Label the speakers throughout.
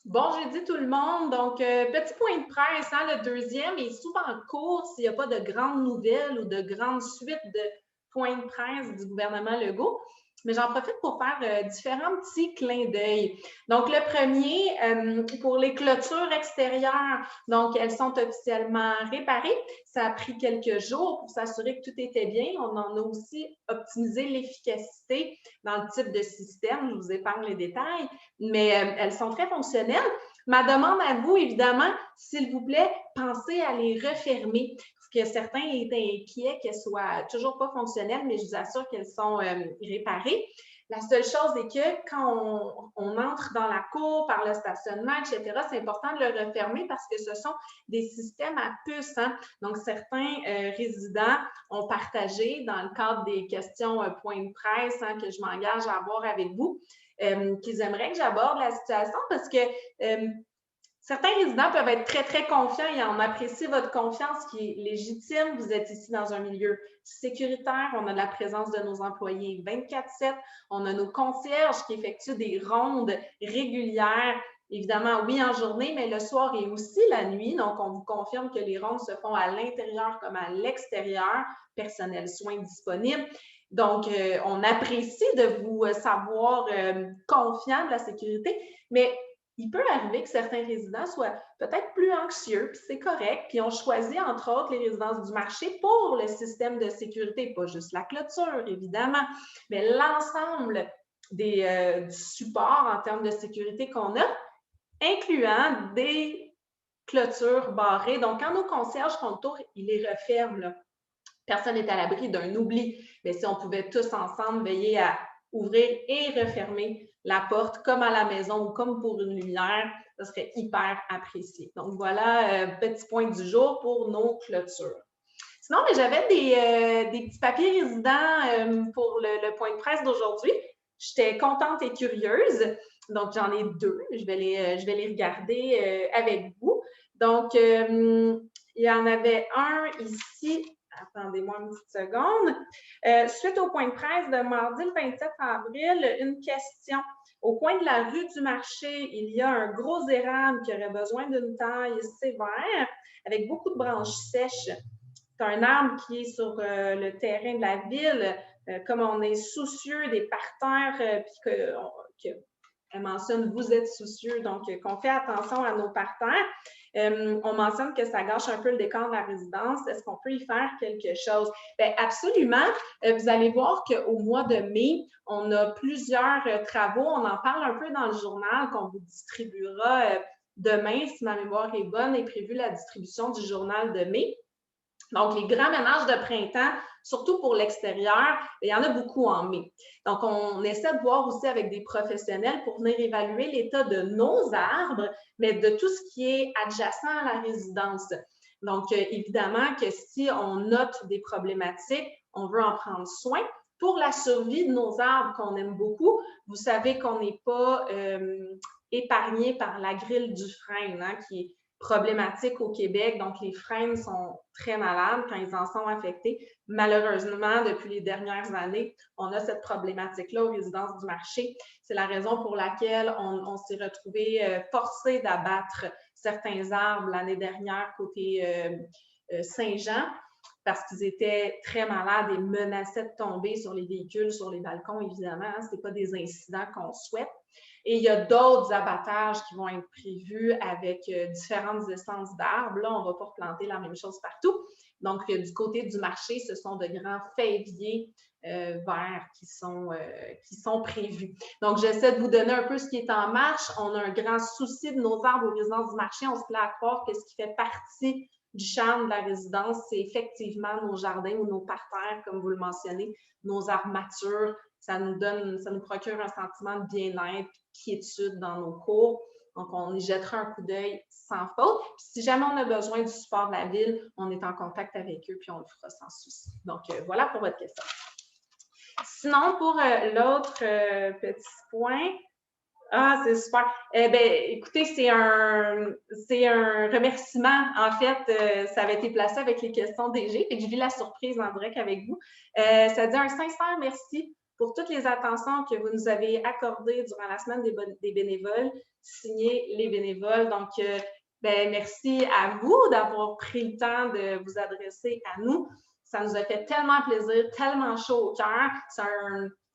Speaker 1: Bon jeudi tout le monde. Donc, petit point de presse, hein, le deuxième est souvent court s'il n'y a pas de grandes nouvelles ou de grandes suites de points de presse du gouvernement Legault. Mais j'en profite pour faire différents petits clins d'œil. Donc, le premier, pour les clôtures extérieures, donc elles sont officiellement réparées. Ça a pris quelques jours pour s'assurer que tout était bien. On en a aussi optimisé l'efficacité dans le type de système. Je vous épargne les détails, mais elles sont très fonctionnelles. Ma demande à vous, évidemment, s'il vous plaît, pensez à les refermer. Parce que certains étaient inquiets qu'elles soient toujours pas fonctionnelles, mais je vous assure qu'elles sont réparées. La seule chose est que quand on entre dans la cour, par le stationnement, etc., c'est important de le refermer parce que ce sont des systèmes à puces. Hein? Donc, certains résidents ont partagé dans le cadre des questions point de presse hein, que je m'engage à avoir avec vous, qu'ils aimeraient que j'aborde la situation parce que certains résidents peuvent être très, très confiants et on apprécie votre confiance qui est légitime. Vous êtes ici dans un milieu sécuritaire. On a la présence de nos employés 24/7. On a nos concierges qui effectuent des rondes régulières. Évidemment, oui, en journée, mais le soir et aussi la nuit. Donc, on vous confirme que les rondes se font à l'intérieur comme à l'extérieur. Personnel soins disponible. Donc, on apprécie de vous savoir confiant de la sécurité, mais il peut arriver que certains résidents soient peut-être plus anxieux, puis c'est correct, puis ont choisi, entre autres, les résidences du marché pour le système de sécurité, pas juste la clôture, évidemment, mais l'ensemble du support en termes de sécurité qu'on a, incluant des clôtures barrées. Donc, quand nos concierges font le tour, ils les referment, là. Personne n'est à l'abri d'un oubli. Mais si on pouvait tous ensemble veiller à ouvrir et refermer la porte comme à la maison ou comme pour une lumière, ça serait hyper apprécié. Donc voilà, petit point du jour pour nos clôtures. Sinon, j'avais des petits papiers résidents pour le point de presse d'aujourd'hui. J'étais contente et curieuse. Donc, j'en ai deux. Je vais les regarder avec vous. Donc, il y en avait un ici. Attendez-moi une petite seconde. Suite au point de presse de mardi le 27 avril, une question. Au coin de la rue du marché, il y a un gros érable qui aurait besoin d'une taille sévère avec beaucoup de branches sèches. C'est un arbre qui est sur le terrain de la ville. Comme on est soucieux des parterres, puis qu'elle mentionne vous êtes soucieux, donc qu'on fait attention à nos parterres. On mentionne que ça gâche un peu le décor de la résidence. Est-ce qu'on peut y faire quelque chose? Bien, absolument. Vous allez voir qu'au mois de mai, on a plusieurs travaux. On en parle un peu dans le journal qu'on vous distribuera demain, si ma mémoire est bonne, est prévue la distribution du journal de mai. Donc, les grands ménages de printemps, surtout pour l'extérieur, il y en a beaucoup en mai. Donc, on essaie de voir aussi avec des professionnels pour venir évaluer l'état de nos arbres, mais de tout ce qui est adjacent à la résidence. Donc, évidemment que si on note des problématiques, on veut en prendre soin. Pour la survie de nos arbres qu'on aime beaucoup, vous savez qu'on n'est pas épargné par la grille du frêne, hein, qui est problématique au Québec. Donc, les frênes sont très malades quand ils en sont affectés. Malheureusement, depuis les dernières années, on a cette problématique-là aux résidences du marché. C'est la raison pour laquelle on s'est retrouvé forcé d'abattre certains arbres l'année dernière côté Saint-Jean parce qu'ils étaient très malades et menaçaient de tomber sur les véhicules, sur les balcons, évidemment. Ce n'est pas des incidents qu'on souhaite. Et il y a d'autres abattages qui vont être prévus avec différentes essences d'arbres. Là, on ne va pas replanter la même chose partout. Donc, du côté du marché, ce sont de grands fèviers verts qui sont prévus. Donc, j'essaie de vous donner un peu ce qui est en marche. On a un grand souci de nos arbres aux résidences du marché. On se plaît à croire que ce qui fait partie du charme de la résidence, c'est effectivement nos jardins ou nos parterres, comme vous le mentionnez, nos arbres matures. Ça nous procure un sentiment de bien-être, quiétude dans nos cours. Donc, on y jettera un coup d'œil sans faute. Puis, si jamais on a besoin du support de la ville, on est en contact avec eux, puis on le fera sans souci. Donc, voilà pour votre question. Sinon, pour l'autre petit point, ah, c'est super. Eh bien, écoutez, c'est un remerciement. En fait, ça avait été placé avec les questions DG, et je vis la surprise en direct avec vous. Ça dit un sincère merci pour toutes les attentions que vous nous avez accordées durant la semaine des bénévoles, signé les bénévoles. Donc, merci à vous d'avoir pris le temps de vous adresser à nous. Ça nous a fait tellement plaisir, tellement chaud au cœur. Ça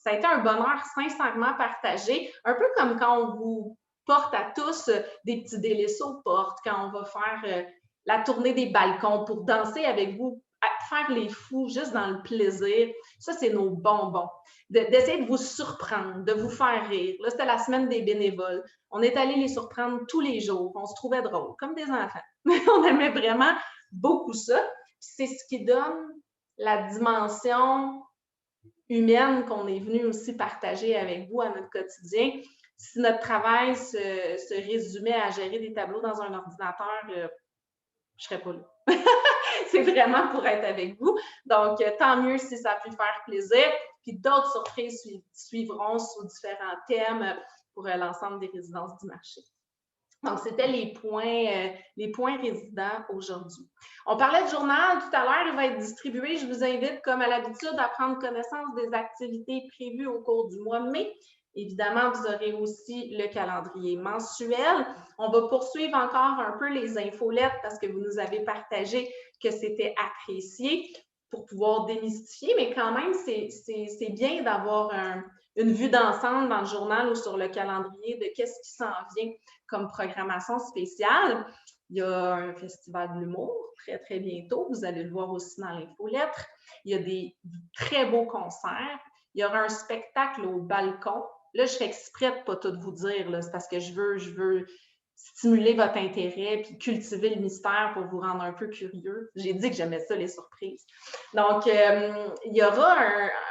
Speaker 1: a été un bonheur sincèrement partagé, un peu comme quand on vous porte à tous des petits délices aux portes, quand on va faire la tournée des balcons pour danser avec vous, faire les fous juste dans le plaisir. Ça, c'est nos bonbons. D'essayer de vous surprendre, de vous faire rire. Là, c'était la semaine des bénévoles. On est allé les surprendre tous les jours. On se trouvait drôle, comme des enfants. On aimait vraiment beaucoup ça. C'est ce qui donne la dimension humaine qu'on est venu aussi partager avec vous à notre quotidien. Si notre travail se résumait à gérer des tableaux dans un ordinateur, je ne serais pas là. C'est vraiment pour être avec vous. Donc, tant mieux si ça a pu faire plaisir. Puis d'autres surprises suivront sous différents thèmes pour l'ensemble des résidences du marché. Donc, c'était les points résidents aujourd'hui. On parlait de journal tout à l'heure, il va être distribué. Je vous invite, comme à l'habitude, à prendre connaissance des activités prévues au cours du mois de mai. Évidemment, vous aurez aussi le calendrier mensuel. On va poursuivre encore un peu les infolettes parce que vous nous avez partagé que c'était apprécié pour pouvoir démystifier, mais quand même, c'est bien d'avoir une vue d'ensemble dans le journal ou sur le calendrier de qu'est-ce qui s'en vient comme programmation spéciale. Il y a un festival de l'humour très, très bientôt. Vous allez le voir aussi dans l'infolettre. Il y a des très beaux concerts. Il y aura un spectacle au balcon. Là, je fais exprès de ne pas tout vous dire, c'est parce que je veux stimuler votre intérêt puis cultiver le mystère pour vous rendre un peu curieux. J'ai dit que j'aimais ça, les surprises. Donc, il y aura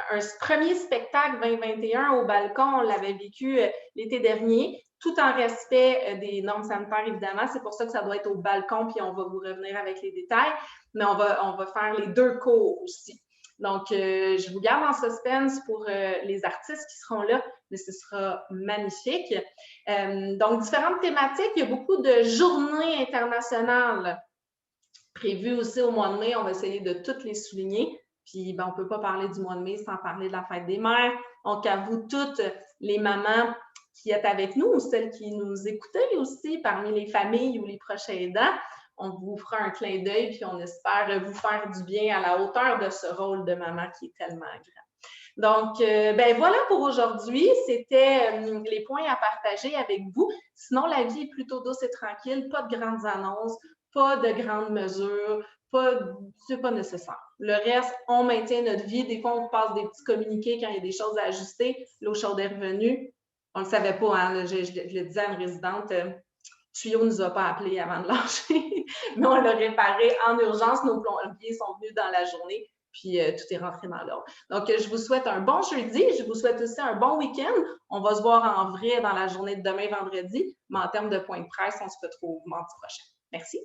Speaker 1: un premier spectacle 2021 au balcon. On l'avait vécu l'été dernier, tout en respect des normes sanitaires, évidemment. C'est pour ça que ça doit être au balcon, puis on va vous revenir avec les détails. Mais on va faire les 2 cours aussi. Donc, je vous garde en suspense pour les artistes qui seront là, mais ce sera magnifique. Donc, différentes thématiques. Il y a beaucoup de journées internationales prévues aussi au mois de mai. On va essayer de toutes les souligner. Puis, on ne peut pas parler du mois de mai sans parler de la fête des mères. Donc, à vous toutes les mamans qui êtes avec nous ou celles qui nous écoutez aussi parmi les familles ou les prochains aidants, on vous fera un clin d'œil puis on espère vous faire du bien à la hauteur de ce rôle de maman qui est tellement grand. Donc, voilà pour aujourd'hui. C'était les points à partager avec vous. Sinon, la vie est plutôt douce et tranquille. Pas de grandes annonces, pas de grandes mesures, c'est pas nécessaire. Le reste, on maintient notre vie. Des fois, on passe des petits communiqués quand il y a des choses à ajuster. L'eau chaude est revenue. On ne le savait pas, hein? Je le disais à une résidente, Tuyau ne nous a pas appelés avant de lâcher, mais on l'a réparé en urgence. Nos plombiers sont venus dans la journée, puis tout est rentré dans l'ordre. Donc, je vous souhaite un bon jeudi. Je vous souhaite aussi un bon week-end. On va se voir en vrai dans la journée de demain, vendredi, mais en termes de point de presse, on se retrouve mardi prochain. Merci.